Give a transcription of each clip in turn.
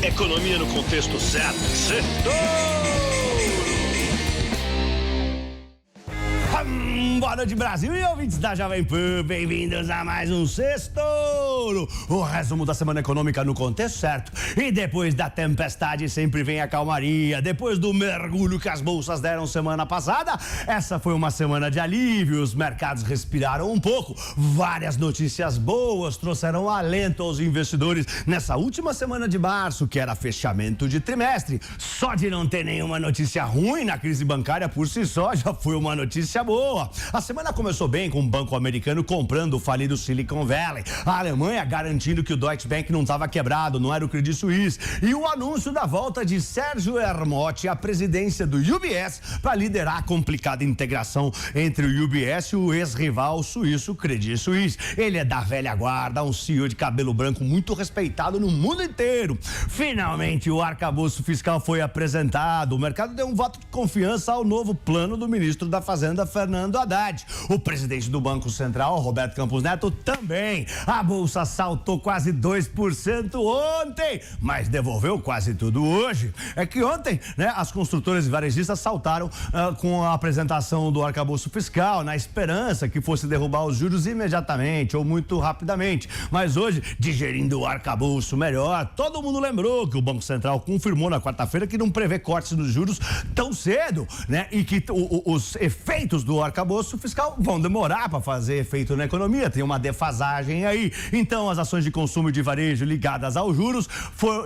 Economia no contexto certo. Boa noite, Brasil e ouvintes da Jovem Pan, bem-vindos a mais um Sextouro, o resumo da semana econômica no contexto certo. E depois da tempestade sempre vem a calmaria, depois do mergulho que as bolsas deram semana passada, essa foi uma semana de alívio, os mercados respiraram um pouco, várias notícias boas trouxeram alento aos investidores nessa última semana de março, que era fechamento de trimestre. Só de não ter nenhuma notícia ruim na crise bancária por si só já foi uma notícia boa. A semana começou bem com o banco americano comprando o falido Silicon Valley, a Alemanha garantindo que o Deutsche Bank não estava quebrado, não era o Credit Suisse, e o anúncio da volta de Sérgio Ermotti à presidência do UBS para liderar a complicada integração entre o UBS e o ex-rival suíço Credit Suisse. Ele é da velha guarda, um CEO de cabelo branco muito respeitado no mundo inteiro. Finalmente o arcabouço fiscal foi apresentado, o mercado deu um voto de confiança ao novo plano do ministro da Fazenda, Fernando Haddad. O presidente do Banco Central, Roberto Campos Neto, também. A bolsa saltou quase 2% ontem, mas devolveu quase tudo hoje. É que ontem, né, as construtoras e varejistas saltaram com a apresentação do arcabouço fiscal, na esperança que fosse derrubar os juros imediatamente ou muito rapidamente. Mas hoje, digerindo o arcabouço melhor, todo mundo lembrou que o Banco Central confirmou na quarta-feira que não prevê cortes nos juros tão cedo, né? E que os efeitos do arcabouço fiscal vão demorar para fazer efeito na economia, tem uma defasagem aí. Então, as ações de consumo e de varejo ligadas aos juros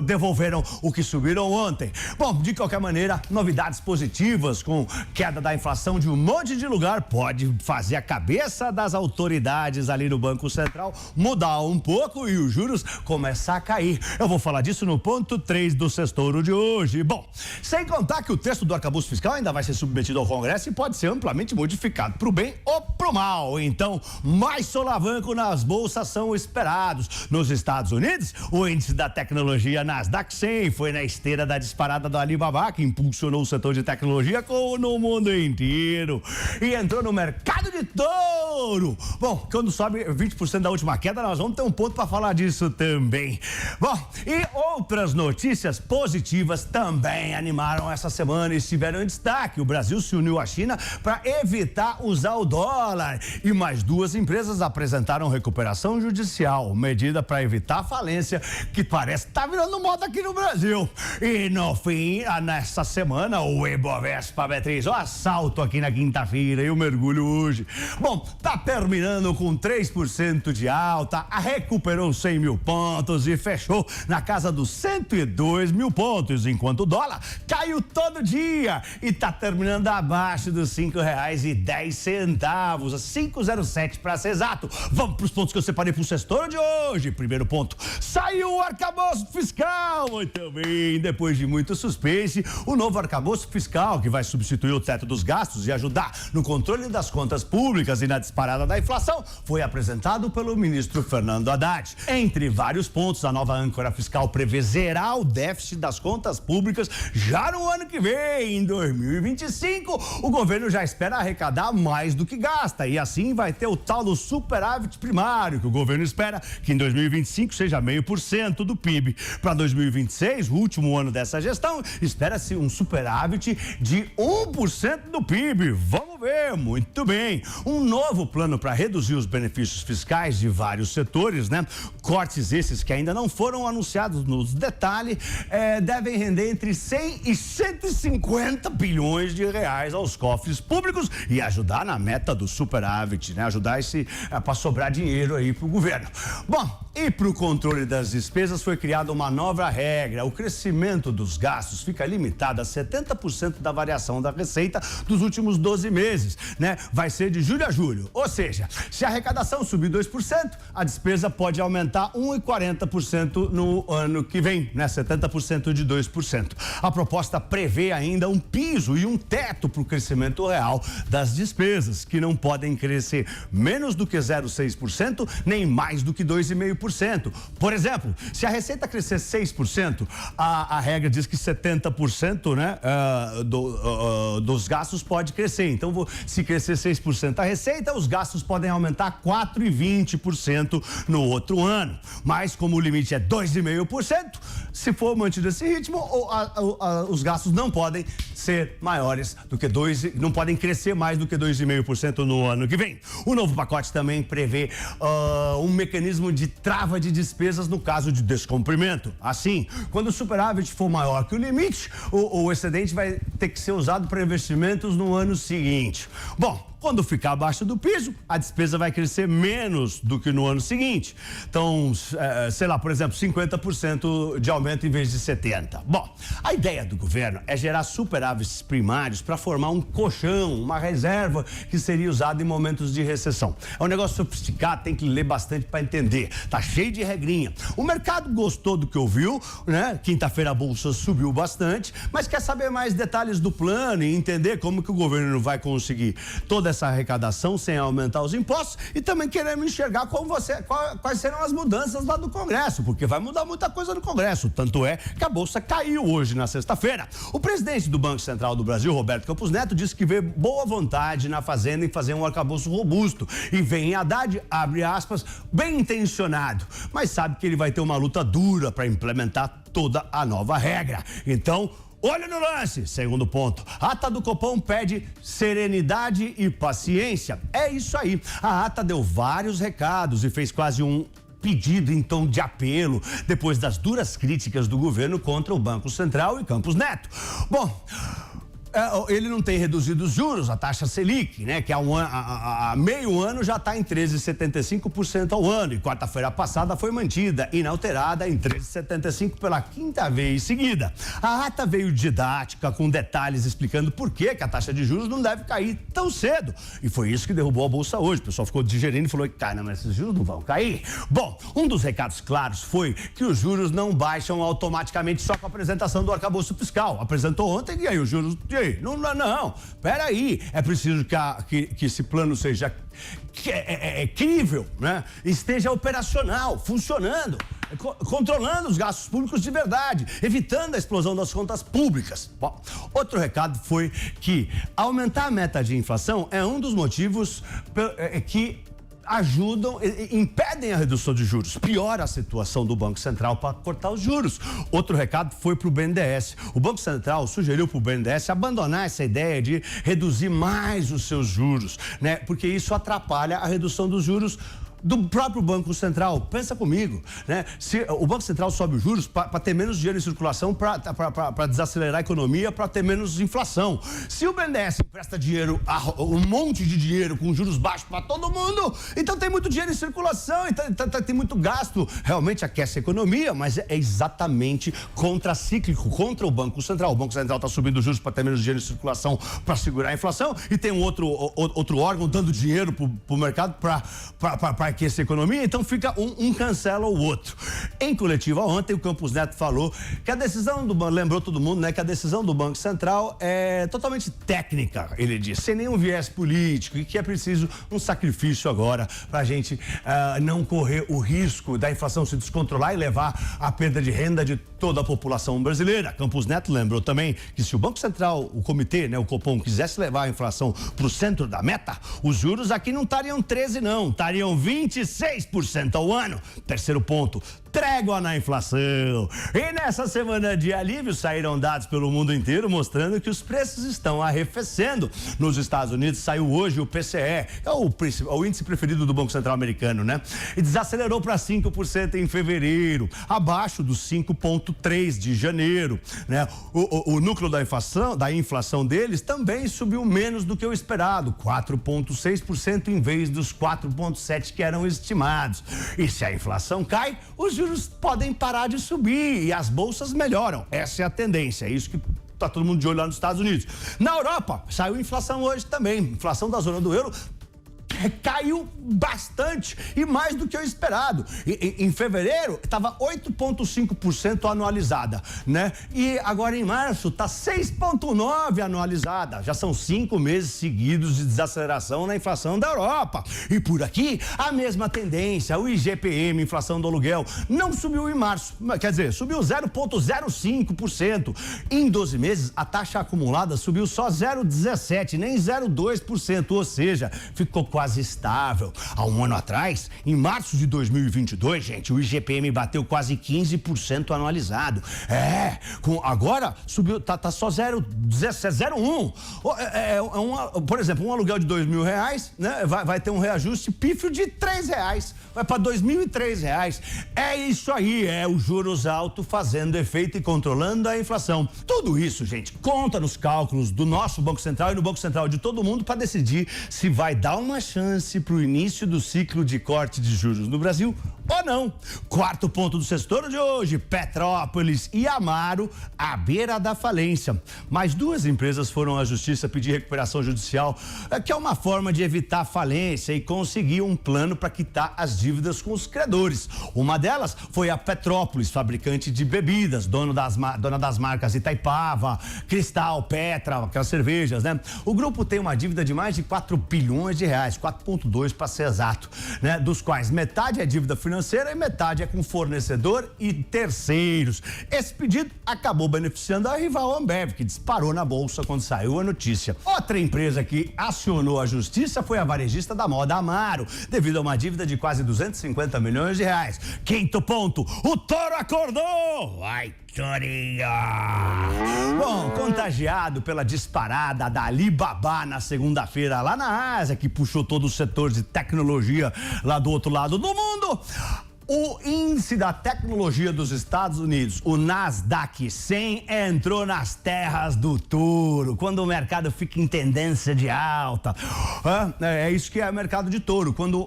devolveram o que subiram ontem. Bom, de qualquer maneira, novidades positivas com queda da inflação de um monte de lugar pode fazer a cabeça das autoridades ali no Banco Central mudar um pouco e os juros começar a cair. Eu vou falar disso no ponto 3 do Sextouro de hoje. Bom, sem contar que o texto do arcabouço fiscal ainda vai ser submetido ao Congresso e pode ser amplamente modificado pro bem ou pro mal. Então, mais solavanco nas bolsas são esperados. Nos Estados Unidos, o índice da tecnologia Nasdaq 100 foi na esteira da disparada do Alibaba, que impulsionou o setor de tecnologia como no mundo inteiro. E entrou no mercado de touro. Bom, quando sobe 20% da última queda, nós vamos ter um ponto para falar disso também. Bom, e outras notícias positivas também animaram essa semana e estiveram em destaque. O Brasil se uniu à China para evitar usar o dólar. E mais duas empresas apresentaram recuperação judicial, medida para evitar a falência, que parece estar virando moda aqui no Brasil. E no fim, nessa semana, o Ibovespa, Beatriz, o assalto aqui na quinta-feira e o mergulho hoje. Bom, tá terminando com 3% de alta, recuperou 100 mil pontos e fechou na casa dos 102 mil pontos, enquanto o dólar caiu todo dia e tá terminando abaixo dos R$5,10, 5,07 para ser exato. Vamos para os pontos que eu separei para o Sextouro de hoje. Primeiro ponto, saiu o arcabouço fiscal. Muito bem, depois de muito suspense, o novo arcabouço fiscal, que vai substituir o teto dos gastos e ajudar no controle das contas públicas e na disparada da inflação, foi apresentado pelo ministro Fernando Haddad. Entre vários pontos, a nova âncora fiscal prevê zerar o déficit das contas públicas já no ano que vem, em 2025. O governo já espera arrecadar mais do que gasta e assim vai ter o tal do superávit primário, que o governo espera que em 2025 seja 0,5% do PIB. Para 2026, o último ano dessa gestão, espera-se um superávit de 1% do PIB. Vamos ver, muito bem. Um novo plano para reduzir os benefícios fiscais de vários setores, né? Cortes esses que ainda não foram anunciados nos detalhes, devem render entre 100 e 150 bilhões de reais aos cofres públicos e ajudar na meta do superávit, né? Ajudar para sobrar dinheiro aí pro governo. Bom, e para o controle das despesas foi criada uma nova regra. O crescimento dos gastos fica limitado a 70% da variação da receita dos últimos 12 meses, né? Vai ser de julho a julho. Ou seja, se a arrecadação subir 2%, a despesa pode aumentar 1,40% no ano que vem, né? 70% de 2%. A proposta prevê ainda um piso e um teto para o crescimento real das despesas, que não podem crescer menos do que 0,6%, nem mais do que 2,5%. 2,5%. Por exemplo, se a receita crescer 6%, a regra diz que 70%, né, dos gastos pode crescer. Então, se crescer 6% a receita, os gastos podem aumentar 4,20% no outro ano. Mas como o limite é 2,5%, se for mantido esse ritmo, os gastos não podem ser maiores do que não podem crescer mais do que 2,5% no ano que vem. O novo pacote também prevê um mecanismo de trava de despesas no caso de descumprimento. Assim, quando o superávit for maior que o limite, o excedente vai ter que ser usado para investimentos no ano seguinte. Bom, quando ficar abaixo do piso, a despesa vai crescer menos do que no ano seguinte. Então, sei lá, por exemplo, 50% de aumento em vez de 70%. Bom, a ideia do governo é gerar superávites primários para formar um colchão, uma reserva que seria usada em momentos de recessão. É um negócio sofisticado, tem que ler bastante para entender. Tá cheio de regrinha. O mercado gostou do que ouviu, né? Quinta-feira a bolsa subiu bastante, mas quer saber mais detalhes do plano e entender como que o governo vai conseguir toda essa arrecadação sem aumentar os impostos e também queremos enxergar quais serão as mudanças lá do Congresso, porque vai mudar muita coisa no Congresso. Tanto é que a bolsa caiu hoje na sexta-feira. O presidente do Banco Central do Brasil, Roberto Campos Neto, disse que vê boa vontade na Fazenda em fazer um arcabouço robusto e vem em Haddad, abre aspas, bem intencionado, mas sabe que ele vai ter uma luta dura para implementar toda a nova regra. Então, olha no lance, segundo ponto. A ata do Copom pede serenidade e paciência. É isso aí. A ata deu vários recados e fez quase um pedido em tom de apelo depois das duras críticas do governo contra o Banco Central e Campos Neto. Bom, ele não tem reduzido os juros, a taxa Selic, né? Que há meio ano já está em 13,75% ao ano. E quarta-feira passada foi mantida, inalterada, em 13,75% pela quinta vez seguida. A ata veio didática, com detalhes explicando por que a taxa de juros não deve cair tão cedo. E foi isso que derrubou a bolsa hoje. O pessoal ficou digerindo e falou que cara, mas esses juros não vão cair. Bom, um dos recados claros foi que os juros não baixam automaticamente só com a apresentação do arcabouço fiscal. Apresentou ontem e aí os juros... Não, peraí, é preciso que esse plano seja crível, né? Esteja operacional, funcionando, controlando os gastos públicos de verdade, evitando a explosão das contas públicas. Bom, outro recado foi que aumentar a meta de inflação é um dos motivos que impedem a redução de juros, piora a situação do Banco Central para cortar os juros. Outro recado foi para o BNDES. O Banco Central sugeriu para o BNDES abandonar essa ideia de reduzir mais os seus juros, né? Porque isso atrapalha a redução dos juros do próprio Banco Central. Pensa comigo, né? Se o Banco Central sobe os juros para ter menos dinheiro em circulação, para desacelerar a economia, para ter menos inflação. Se o BNDES empresta dinheiro, um monte de dinheiro com juros baixos para todo mundo, então tem muito dinheiro em circulação, então tem muito gasto. Realmente aquece a economia, mas é exatamente contracíclico, contra o Banco Central. O Banco Central está subindo os juros para ter menos dinheiro em circulação, para segurar a inflação, e tem um outro órgão dando dinheiro para o mercado para aquecer a economia, então fica um cancela o outro. Em coletiva ontem, o Campos Neto falou que a decisão do banco, lembrou todo mundo, né, que a decisão do Banco Central é totalmente técnica, ele disse, sem nenhum viés político, e que é preciso um sacrifício agora para a gente não correr o risco da inflação se descontrolar e levar à perda de renda de toda a população brasileira. Campos Neto lembrou também que se o Banco Central, o comitê, né, o Copom, quisesse levar a inflação para o centro da meta, os juros aqui não estariam 13 não, estariam 26% ao ano. Terceiro ponto, trégua na inflação. E nessa semana de alívio saíram dados pelo mundo inteiro mostrando que os preços estão arrefecendo. Nos Estados Unidos saiu hoje o PCE, é o índice preferido do Banco Central americano, né? E desacelerou para 5% em fevereiro, abaixo dos 5,3% de janeiro, né? O núcleo da inflação deles também subiu menos do que o esperado, 4,6% em vez dos 4,7% que eram estimados. E se a inflação cai, os juros podem parar de subir e as bolsas melhoram. Essa é a tendência, é isso que tá todo mundo de olho lá nos Estados Unidos. Na Europa, saiu inflação hoje também. Inflação da zona do euro caiu bastante e mais do que o esperado. Em fevereiro estava 8,5% anualizada, né? E agora em março está 6,9% anualizada. Já são 5 meses seguidos de desaceleração na inflação da Europa. E por aqui, a mesma tendência. O IGPM, inflação do aluguel, não subiu em março. Quer dizer, subiu 0,05%. Em 12 meses, a taxa acumulada subiu só 0,17%, nem 0,2%. Ou seja, ficou quase estável. Há um ano atrás, em março de 2022, gente, o IGPM bateu quase 15% anualizado. Agora subiu, tá só 0,1%. Por exemplo, um aluguel de R$2.000, né, vai ter um reajuste pífio de R$3. Vai para R$2.003. É isso aí, é o juros alto fazendo efeito e controlando a inflação. Tudo isso, gente, conta nos cálculos do nosso Banco Central e no Banco Central de todo mundo para decidir se vai dar uma chance para o início do ciclo de corte de juros no Brasil ou não. Quarto ponto do sextor de hoje: Petrópolis e Amaro à beira da falência. Mais 2 empresas foram à justiça pedir recuperação judicial, que é uma forma de evitar falência e conseguir um plano para quitar as dívidas com os credores. Uma delas foi a Petrópolis, fabricante de bebidas, dona das marcas Itaipava, Cristal, Petra, aquelas cervejas, né? O grupo tem uma dívida de mais de R$4 bilhões, 4,2 para ser exato, né? Dos quais metade é dívida financeira e metade é com fornecedor e terceiros. Esse pedido acabou beneficiando a rival Ambev, que disparou na bolsa quando saiu a notícia. Outra empresa que acionou a justiça foi a varejista da moda Amaro, devido a uma dívida de quase R$250 milhões. Quinto ponto: o touro acordou! Vai, Torinho! Bom, contagiado pela disparada da Alibaba na segunda-feira lá na Ásia, que puxou todo o setor de tecnologia lá do outro lado do mundo, o índice da tecnologia dos Estados Unidos, o Nasdaq 100, entrou nas terras do touro, quando o mercado fica em tendência de alta. É isso que é o mercado de touro, quando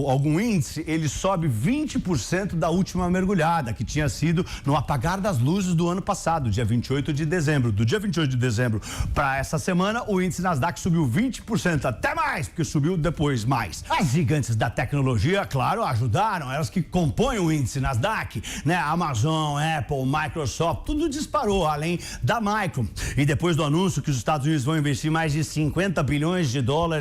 algum índice, ele sobe 20% da última mergulhada, que tinha sido no apagar das luzes do ano passado, dia 28 de dezembro. Do dia 28 de dezembro para essa semana, o índice Nasdaq subiu 20%, até mais, porque subiu depois mais. As gigantes da tecnologia, claro, ajudaram, elas que compõem o índice Nasdaq, né? Amazon, Apple, Microsoft, tudo disparou, além da Micron. E depois do anúncio que os Estados Unidos vão investir mais de $50 bilhões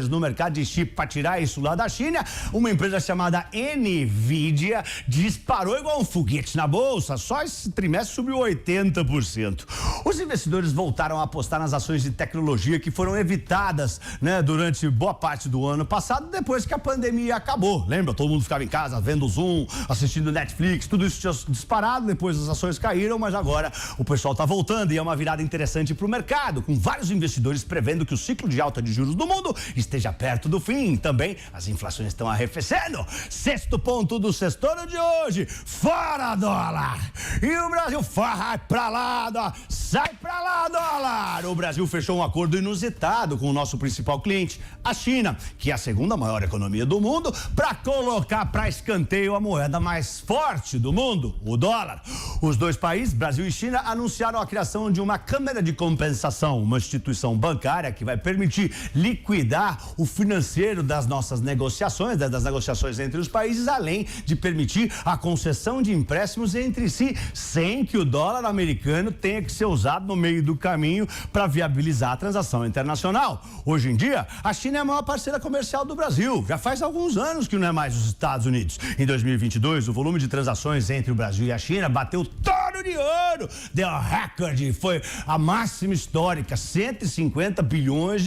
no mercado de chip para tirar isso lá da China, uma empresa chamada Nvidia disparou igual um foguete na bolsa. Só esse trimestre subiu 80%. Os investidores voltaram a apostar nas ações de tecnologia que foram evitadas, né, durante boa parte do ano passado, depois que a pandemia acabou. Lembra? Todo mundo ficava em casa vendo Zoom, assistindo Netflix, tudo isso tinha disparado, depois as ações caíram, mas agora o pessoal está voltando e é uma virada interessante para o mercado, com vários investidores prevendo que o ciclo de alta de juros do mundo esteja perto do fim. Também as inflações estão arrefecendo. Sexto ponto do sextor de hoje: fora dólar. E o Brasil vai pra lá, sai pra lá, dólar. O Brasil fechou um acordo inusitado com o nosso principal cliente, a China, que é a segunda maior economia do mundo, para colocar para escanteio a moeda mais forte do mundo, o dólar. Os dois países, Brasil e China, anunciaram a criação de uma câmara de compensação, uma instituição bancária que vai permitir liquidar o financeiro das nossas negociações, das negociações entre os países, além de permitir a concessão de empréstimos entre si, sem que o dólar americano tenha que ser usado no meio do caminho para viabilizar a transação internacional. Hoje em dia, a China é a maior parceira comercial do Brasil. Já faz alguns anos que não é mais os Estados Unidos. Em 2022, o volume de transações entre o Brasil e a China bateu touro de ouro, deu recorde, foi a máxima histórica, $150 bilhões.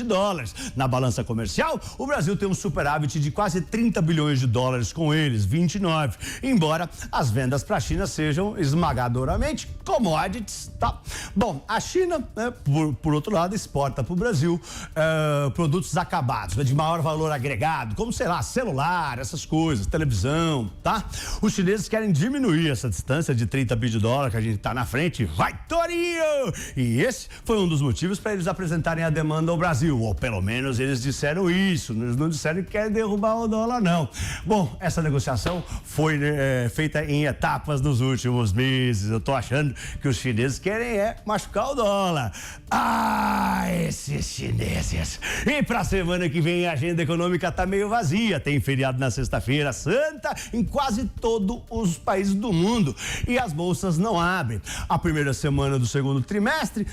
Na balança comercial, o Brasil tem um superávit de quase $30 bilhões com eles, 29, embora as vendas para a China sejam esmagadoramente commodities, tá? Bom, a China, né, por outro lado, exporta para o Brasil produtos acabados, né, de maior valor agregado, como, sei lá, celular, essas coisas, televisão, tá? Os chineses querem diminuir essa distância de $30 bilhões que a gente tá na frente. Vai, Torinho! E esse foi um dos motivos para eles apresentarem a demanda ao Brasil, ou pelo menos eles disseram isso, eles não disseram que querem derrubar o dólar, não. Bom, essa negociação foi feita em etapas nos últimos meses. Eu tô achando que os chineses querem machucar o dólar. Ah, esses chineses! E pra semana que vem a agenda econômica tá meio vazia. Tem feriado na sexta-feira santa em quase todos os países do mundo. E as bolsas não abrem. A primeira semana do segundo trimestre,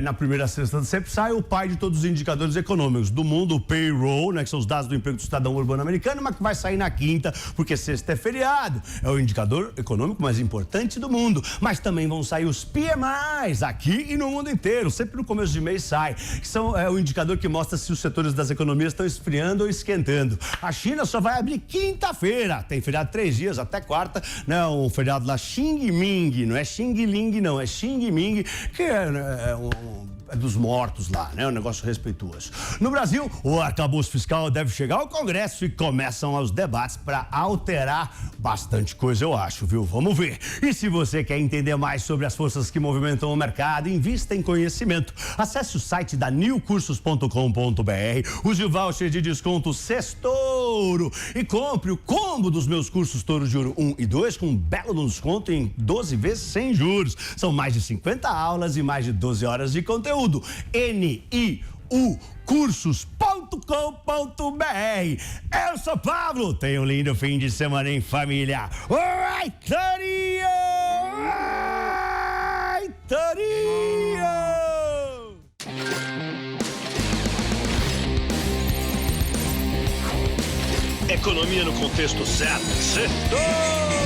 na primeira sexta sempre sai o pai de todos os indicadores econômicos do mundo, o payroll, que são os dados do emprego do cidadão urbano americano, mas que vai sair na quinta, porque sexta é feriado. É o indicador econômico mais importante do mundo. Mas também vão sair os PMIs aqui e no mundo inteiro. Sempre no começo de mês sai. Que são o indicador que mostra se os setores das economias estão esfriando ou esquentando. A China só vai abrir quinta-feira. Tem feriado 3 dias, até quarta, né? Um feriado lá, Xing Ming. Não é Xing Ling, não. É Xing Ming, que é dos mortos lá, né? Um negócio respeituoso. No Brasil, o arcabouço fiscal deve chegar ao Congresso e começam os debates para alterar bastante coisa, eu acho, viu? Vamos ver. E se você quer entender mais sobre as forças que movimentam o mercado, invista em conhecimento. Acesse o site da newcursos.com.br, use o voucher de desconto Sextouro e compre o combo dos meus cursos Touro de Ouro 1 e 2 com um belo desconto em 12 vezes sem juros. São mais de 50 aulas e mais de 12 horas de conteúdo. NIUcursos.com.br. Eu sou Pablo. Tenha um lindo fim de semana em família. Oi, Torinho! Oi, Torinho! Economia no contexto certo. Sextou!